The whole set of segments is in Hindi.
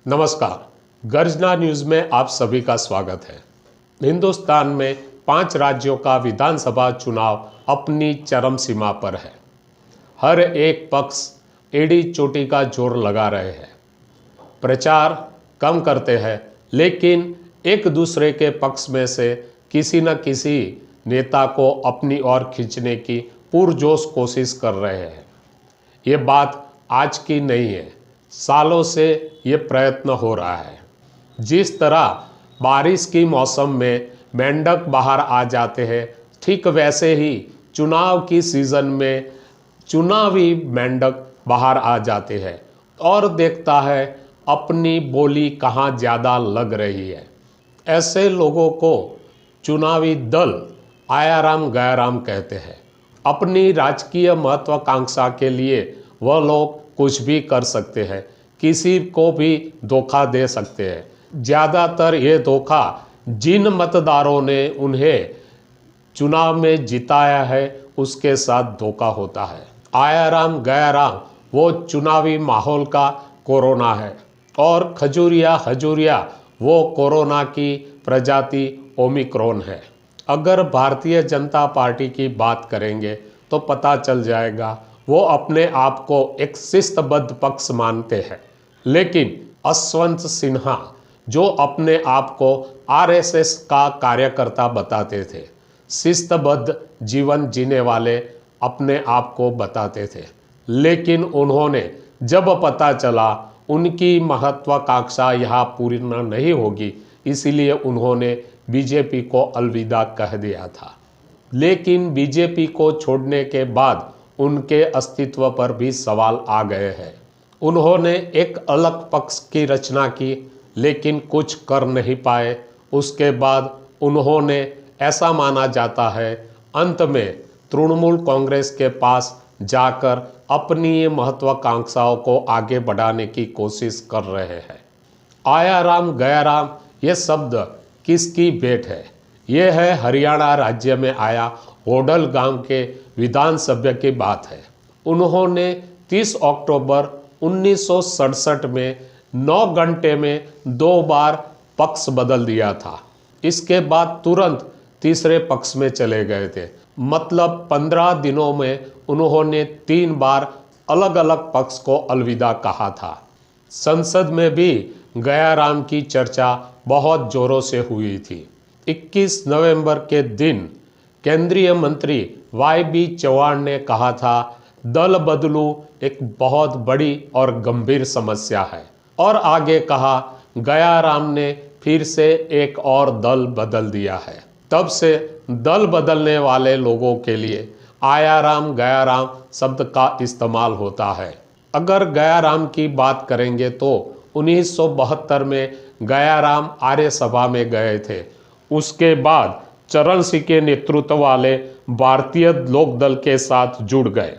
नमस्कार। गर्जना न्यूज़ में आप सभी का स्वागत है। हिंदुस्तान में 5 राज्यों का विधानसभा चुनाव अपनी चरम सीमा पर है। हर एक पक्ष एड़ी चोटी का जोर लगा रहे हैं, प्रचार कम करते हैं, लेकिन एक दूसरे के पक्ष में से किसी न किसी नेता को अपनी ओर खींचने की पुरजोश कोशिश कर रहे हैं। ये बात आज की नहीं है, सालों से ये प्रयत्न हो रहा है। जिस तरह बारिश की मौसम में मेंढक बाहर आ जाते हैं, ठीक वैसे ही चुनाव की सीज़न में चुनावी मेंढक बाहर आ जाते हैं और देखता है अपनी बोली कहाँ ज़्यादा लग रही है। ऐसे लोगों को चुनावी दल आयाराम गयाराम कहते हैं। अपनी राजकीय महत्वाकांक्षा के लिए वह लोग कुछ भी कर सकते हैं, किसी को भी धोखा दे सकते हैं। ज़्यादातर ये धोखा जिन मतदारों ने उन्हें चुनाव में जिताया है उसके साथ धोखा होता है। आयाराम गयाराम वो चुनावी माहौल का कोरोना है और खजूरिया हजूरिया वो कोरोना की प्रजाति ओमिक्रॉन है। अगर भारतीय जनता पार्टी की बात करेंगे तो पता चल जाएगा वो अपने आप को एक शिस्तबद्ध पक्ष मानते हैं, लेकिन यशवंत सिन्हा जो अपने आप को आरएसएस का कार्यकर्ता बताते थे, शिस्तबद्ध जीवन जीने वाले अपने आप को बताते थे, लेकिन उन्होंने जब पता चला उनकी महत्वाकांक्षा यहाँ पूर्ण नहीं होगी, इसीलिए उन्होंने बीजेपी को अलविदा कह दिया था। लेकिन बीजेपी को छोड़ने के बाद उनके अस्तित्व पर भी सवाल आ गए हैं। उन्होंने एक अलग पक्ष की रचना की, लेकिन कुछ कर नहीं पाए। उसके बाद उन्होंने, ऐसा माना जाता है, अंत में तृणमूल कांग्रेस के पास जाकर अपनी महत्वाकांक्षाओं को आगे बढ़ाने की कोशिश कर रहे हैं। आयाराम गयाराम ये शब्द किसकी भेंट है? ये है हरियाणा राज्य में आया होडल गांव के विधानसभा की बात है। उन्होंने 30 अक्टूबर 1967 में 9 घंटे में 2 बार पक्ष बदल दिया था। इसके बाद तुरंत तीसरे पक्ष में चले गए थे। मतलब 15 दिनों में उन्होंने 3 बार अलग अलग पक्ष को अलविदा कहा था। संसद में भी गयाराम की चर्चा बहुत जोरों से हुई थी। 21 नवंबर के दिन केंद्रीय मंत्री वाई चौहान ने कहा था, दल बदलू एक बहुत बड़ी और गंभीर समस्या है। और आगे कहा, गयाराम ने फिर से एक और दल बदल दिया है। तब से दल बदलने वाले लोगों के लिए आयाराम गयाराम शब्द का इस्तेमाल होता है। अगर गयाराम की बात करेंगे तो 1972 में गयाराम आर्य सभा में गए थे। उसके बाद चरण सिंह के नेतृत्व वाले भारतीय लोक दल के साथ जुड़ गए।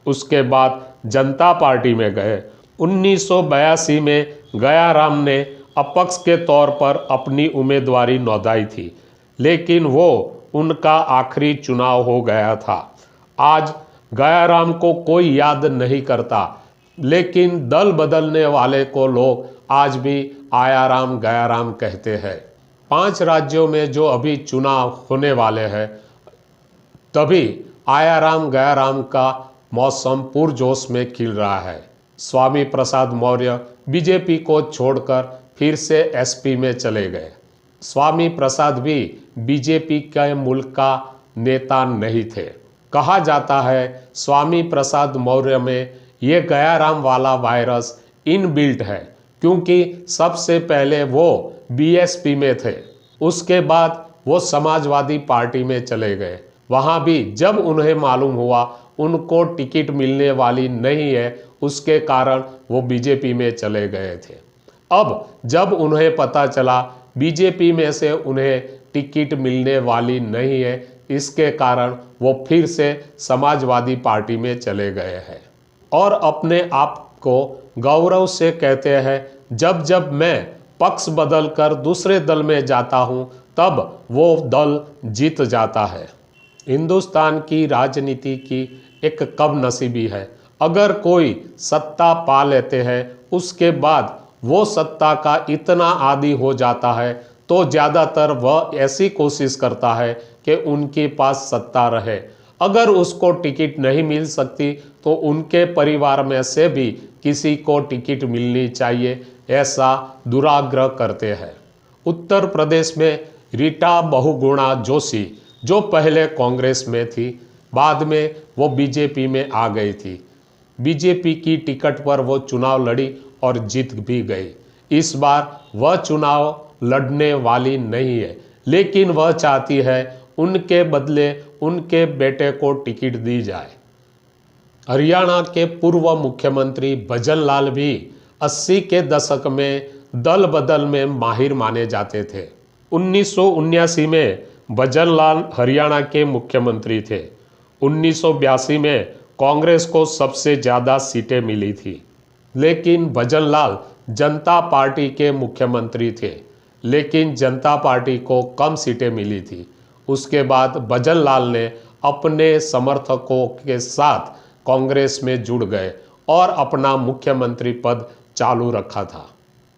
उसके बाद जनता पार्टी में गए। 1982 में गयाराम ने अपक्ष के तौर पर अपनी उम्मीदवारी नोंदाई थी, लेकिन वो उनका आखिरी चुनाव हो गया था। आज गयाराम को कोई याद नहीं करता, लेकिन दल बदलने वाले को लोग आज भी आयाराम गयाराम कहते हैं। 5 राज्यों में जो अभी चुनाव होने वाले हैं, तभी आयाराम गयाराम का मौसम पुरजोश में खिल रहा है। स्वामी प्रसाद मौर्य बीजेपी को छोड़कर फिर से एसपी में चले गए। स्वामी प्रसाद भी बीजेपी के मुल्क का नेता नहीं थे। कहा जाता है स्वामी प्रसाद मौर्य में ये गयाराम वाला वायरस इनबिल्ट है, क्योंकि सबसे पहले वो बीएसपी में थे। उसके बाद वो समाजवादी पार्टी में चले गए। वहाँ भी जब उन्हें मालूम हुआ उनको टिकट मिलने वाली नहीं है, उसके कारण वो बीजेपी में चले गए थे। अब जब उन्हें पता चला बीजेपी में से उन्हें टिकट मिलने वाली नहीं है, इसके कारण वो फिर से समाजवादी पार्टी में चले गए हैं और अपने आप को गौरव से कहते हैं, जब जब मैं पक्ष बदलकर दूसरे दल में जाता हूं, तब वो दल जीत जाता है। हिंदुस्तान की राजनीति की एक कब नसीबी है। अगर कोई सत्ता पा लेते हैं, उसके बाद वो सत्ता का इतना आदी हो जाता है तो ज़्यादातर वह ऐसी कोशिश करता है कि उनके पास सत्ता रहे। अगर उसको टिकट नहीं मिल सकती तो उनके परिवार में से भी किसी को टिकट मिलनी चाहिए, ऐसा दुराग्रह करते हैं। उत्तर प्रदेश में रीटा बहुगुणा जोशी, जो पहले कांग्रेस में थी, बाद में वो बीजेपी में आ गई थी। बीजेपी की टिकट पर वो चुनाव लड़ी और जीत भी गई। इस बार वह चुनाव लड़ने वाली नहीं है, लेकिन वह चाहती है उनके बदले उनके बेटे को टिकट दी जाए। हरियाणा के पूर्व मुख्यमंत्री भजन लाल भी 80 के दशक में दल बदल में माहिर माने जाते थे। 1979 में भजन लाल हरियाणा के मुख्यमंत्री थे। 1982 में कांग्रेस को सबसे ज़्यादा सीटें मिली थी, लेकिन भजन लाल जनता पार्टी के मुख्यमंत्री थे, लेकिन जनता पार्टी को कम सीटें मिली थी। उसके बाद भजन लाल ने अपने समर्थकों के साथ कांग्रेस में जुड़ गए और अपना मुख्यमंत्री पद चालू रखा था।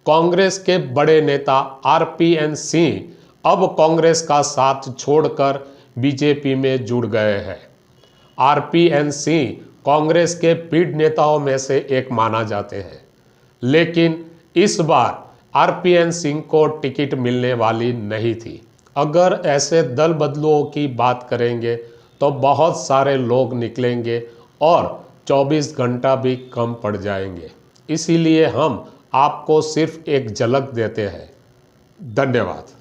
कांग्रेस के बड़े नेता आरपीएन सिंह अब कांग्रेस का साथ छोड़कर बीजेपी में जुड़ गए हैं। आरपीएन सिंह कांग्रेस के पीढ़ नेताओं में से एक माना जाते हैं, लेकिन इस बार आरपीएन सिंह को टिकट मिलने वाली नहीं थी। अगर ऐसे दल बदलुओं की बात करेंगे तो बहुत सारे लोग निकलेंगे और 24 घंटा भी कम पड़ जाएंगे। इसीलिए हम आपको सिर्फ एक झलक देते हैं। धन्यवाद।